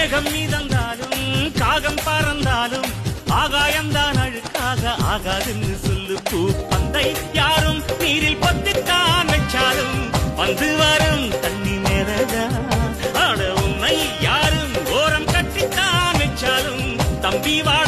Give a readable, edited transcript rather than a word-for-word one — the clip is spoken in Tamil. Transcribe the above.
மேகம் மீதந்தாலும் காகம் பறந்தாலும் ஆகாயம்தான் அழுக்காக ஆகாதுன்னு சொல்லு. பூ பந்தை யாரும் நீரில் பத்தித்தான் வச்சாலும் வந்து வரும் தண்ணி மேலதா. ஆட உன்னை யாரும் ஓரம் கட்டித்தான் வச்சாலும் தம்பி வாழ